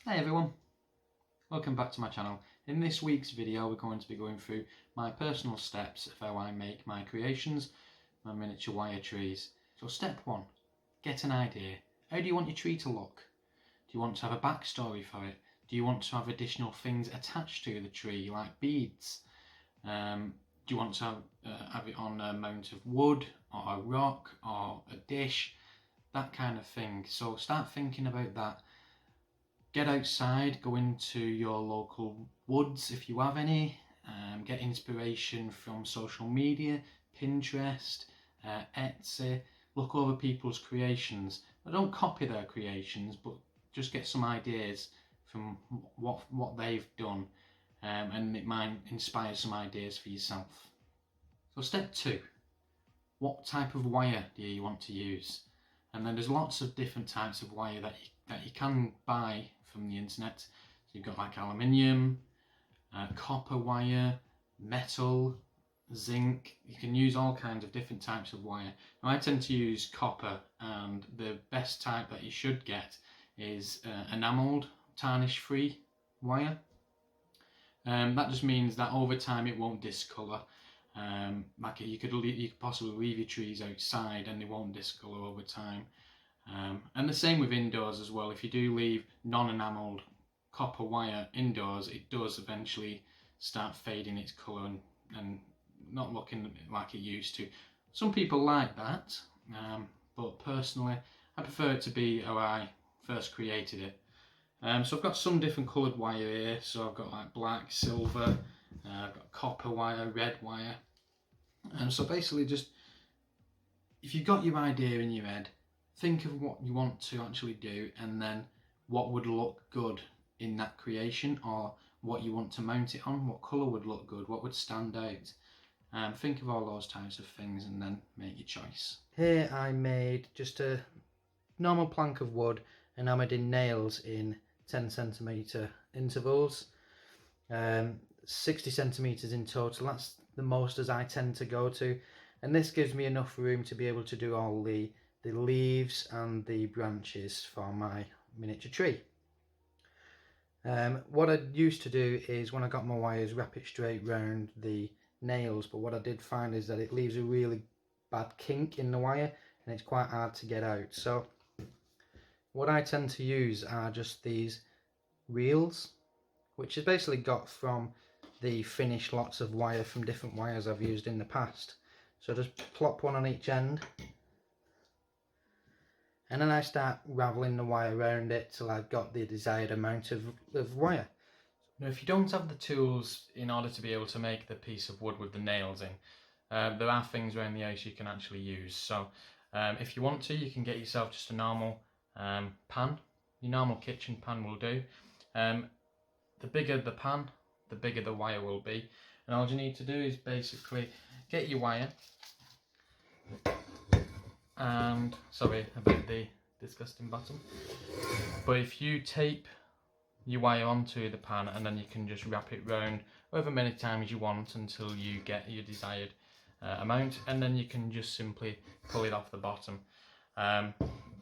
Hey everyone, welcome back to my channel. In this week's video we're going to be going through my personal steps of how I make my creations, my miniature wire trees. So step 1, get an idea. How do you want your tree to look? Do you want to have a backstory for it? Do you want to have additional things attached to the tree like beads? Do you want to have it on a mount of wood or a rock or a dish? That kind of thing. So start thinking about that. Get outside, go into your local woods if you have any, get inspiration from social media, Pinterest, Etsy, look over people's creations. But don't copy their creations, but just get some ideas from what they've done, and it might inspire some ideas for yourself. So step 2, what type of wire do you want to use? And then there's lots of different types of wire that you can buy from the internet. So you've got like aluminium, copper wire, metal, zinc. You can use all kinds of different types of wire. Now I tend to use copper, and the best type that you should get is enamelled, tarnish free wire. That just means that over time it won't discolour. Like you could possibly leave your trees outside and they won't discolour over time. And the same with indoors as well. If you do leave non-enamelled copper wire indoors, it does eventually start fading its colour and not looking like it used to. Some people like that, but personally I prefer it to be how I first created it. So I've got some different coloured wire here. So I've got like black, silver, I've got copper wire, red wire. So basically, just if you've got your idea in your head, think of what you want to actually do, and then what would look good in that creation, or what you want to mount it on, what colour would look good, what would stand out. Think of all those types of things and then make your choice. Here I made just a normal plank of wood and hammered in nails in 10cm intervals. 60 centimeters in total. That's the most as I tend to go to, and this gives me enough room to be able to do all the leaves and the branches for my miniature tree. What I used to do is, when I got my wires, wrap it straight round the nails, but what I did find is that it leaves a really bad kink in the wire and it's quite hard to get out. So what I tend to use are just these reels, which is basically got from the finished lots of wire from different wires I've used in the past. So just plop one on each end, and then I start ravelling the wire around it till I've got the desired amount of wire. Now if you don't have the tools in order to be able to make the piece of wood with the nails in, there are things around the house you can actually use. So if you want to, you can get yourself just a normal pan. Your normal kitchen pan will do. The bigger the pan, the bigger the wire will be, and all you need to do is basically get your wire, and sorry about the disgusting bottom, but if you tape your wire onto the pan, and then you can just wrap it round however many times you want until you get your desired amount, and then you can just simply pull it off the bottom.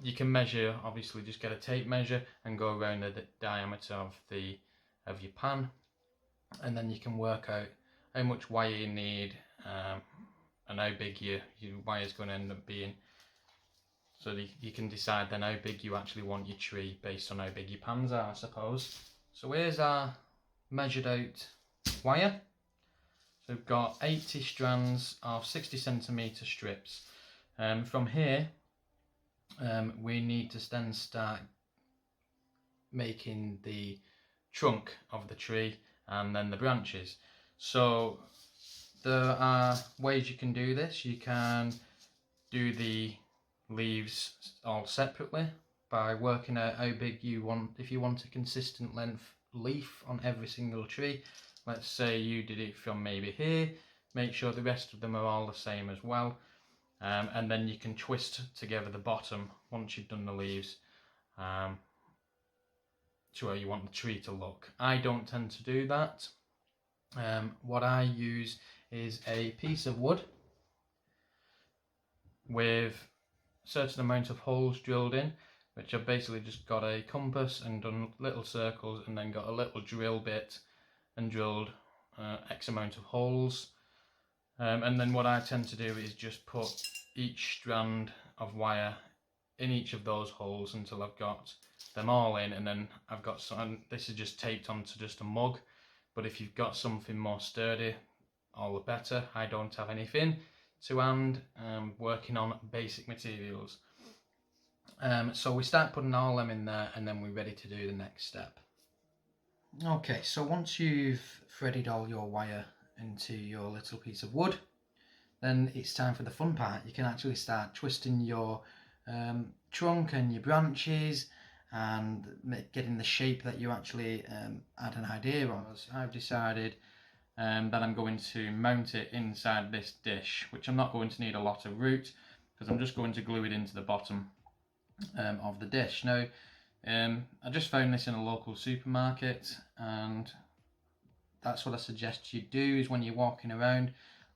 You can measure, obviously just get a tape measure and go around the diameter of your pan, and then you can work out how much wire you need, and how big your wire is going to end up being, so that you can decide then how big you actually want your tree based on how big your pans are, I suppose. So here's our measured out wire. So we've got 80 strands of 60cm strips. From here we need to then start making the trunk of the tree and then the branches. So there are ways you can do this. You can do the leaves all separately by working out how big you want. If you want a consistent length leaf on every single tree, let's say you did it from maybe here, make sure the rest of them are all the same as well, and then you can twist together the bottom once you've done the leaves to where you want the tree to look. I don't tend to do that. What I use is a piece of wood with a certain amount of holes drilled in, which I've basically just got a compass and done little circles, and then got a little drill bit and drilled X amount of holes. And then what I tend to do is just put each strand of wire in each of those holes until I've got them all in, and then I've got some, this is just taped onto just a mug, but if you've got something more sturdy, all the better. I don't have anything to hand, working on basic materials. So we start putting all them in there, and then we're ready to do the next step. Okay, so once you've threaded all your wire into your little piece of wood, then it's time for the fun part. You can actually start twisting your trunk and your branches and getting the shape that you actually had an idea on. I've decided that I'm going to mount it inside this dish, which I'm not going to need a lot of route, because I'm just going to glue it into the bottom of the dish. Now, I just found this in a local supermarket, and that's what I suggest you do, is when you're walking around,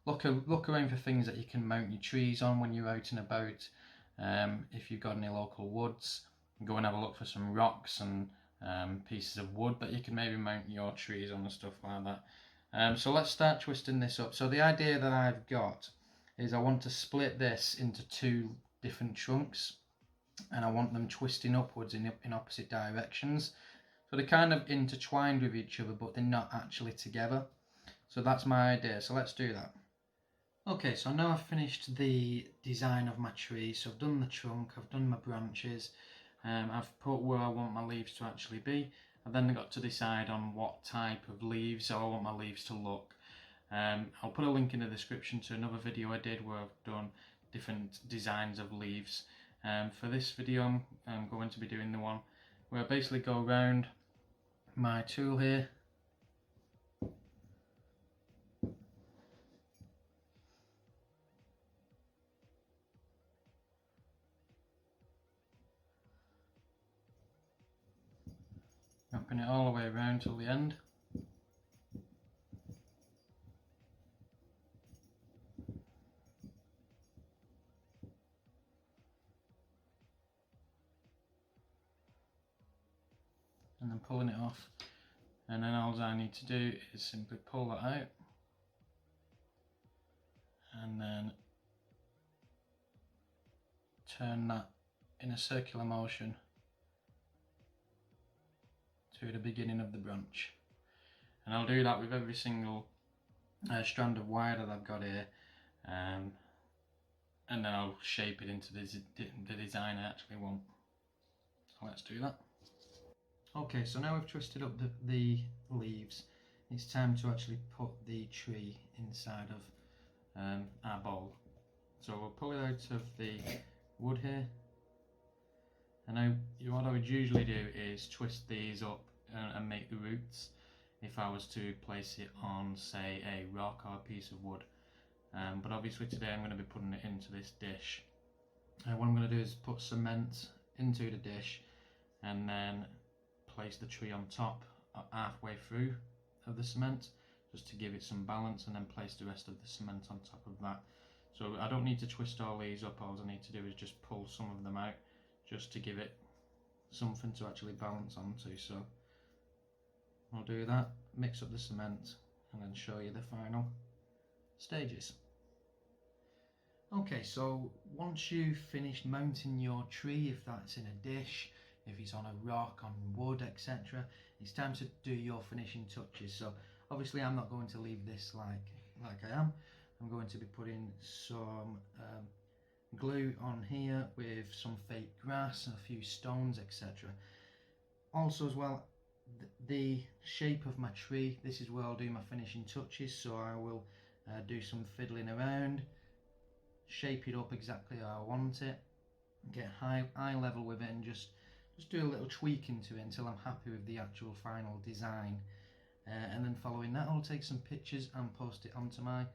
look around for things that you can mount your trees on when you're out and about. If you've got any local woods, go and have a look for some rocks and pieces of wood that you can maybe mount your trees on and stuff like that. So let's start twisting this up. So the idea that I've got is I want to split this into two different trunks, and I want them twisting upwards in opposite directions. So they're kind of intertwined with each other, but they're not actually together. So that's my idea, so let's do that. Okay, so now I've finished the design of my tree. So I've done the trunk, I've done my branches, I've put where I want my leaves to actually be. I've then got to decide on what type of leaves I want my leaves to look. I'll put a link in the description to another video I did where I've done different designs of leaves. For this video I'm going to be doing the one where I basically go around my tool here, wrapping it all the way around till the end. And then pulling it off, and then all I need to do is simply pull that out, and then turn that in a circular motion to the beginning of the branch. And I'll do that with every single strand of wire that I've got here, and then I'll shape it into the design I actually want. So let's do that. Okay, so now we've twisted up the leaves, it's time to actually put the tree inside of our bowl. So we'll pull it out of the wood here, and now what I would usually do is twist these up and make the roots if I was to place it on, say, a rock or a piece of wood. But obviously today I'm going to be putting it into this dish. What I'm going to do is put cement into the dish, and then place the tree on top halfway through of the cement, just to give it some balance, and then place the rest of the cement on top of that. So I don't need to twist all these up, all I need to do is just pull some of them out, just to give it something to actually balance onto. So I'll do that, mix up the cement, and then show you the final stages. Okay, so once you've finished mounting your tree, if that's in a dish, if it's on a rock, on wood, etc., it's time to do your finishing touches. So obviously I'm not going to leave this like I am. I'm going to be putting some glue on here with some fake grass and a few stones, etc. Also as well, the shape of my tree, this is where I'll do my finishing touches. So I will do some fiddling around, shape it up exactly how I want it, get eye level with it, and just do a little tweak into it until I'm happy with the actual final design. And then following that, I'll take some pictures and post it onto my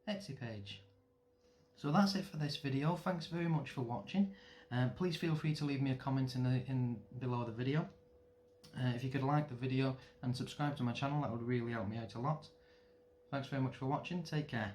Etsy page. So that's it for this video. Thanks very much for watching. Please feel free to leave me a comment in below the video. If you could like the video and subscribe to my channel, that would really help me out a lot. Thanks very much for watching. Take care.